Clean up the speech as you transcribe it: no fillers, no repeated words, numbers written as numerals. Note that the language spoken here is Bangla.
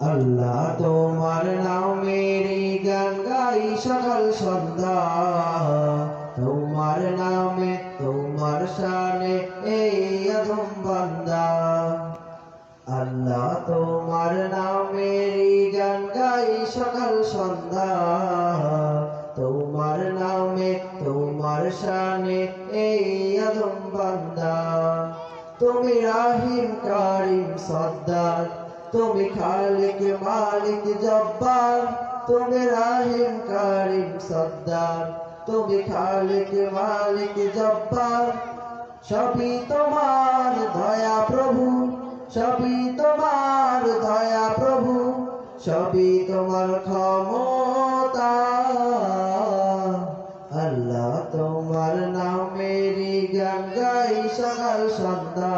আল্লাহ তোমার নামেরই গান গাই সকাল সন্ধ্যা, তোমার নামে তোমার শানে এই আদম বান্দা। আল্লাহ তোমার নামেরই গান গাই সকাল সন্ধ্যা, তোমার নামে তোমার শানে এই আদম বান্দা। তুমি রাহিম কারিম সদ্দার, তুমি খালিক মালিক জব্বার। তুমি রাহিম কারিম সদ্দার, তুমি খালিক মালিক জব্বার। সবই তোমার দয়া প্রভু, সবই তোমার দয়া প্রভু, সবই তোমার ক্ষমতা। আল্লাহ তোমার নামেরই গান গাই সকাল সন্ধ্যা,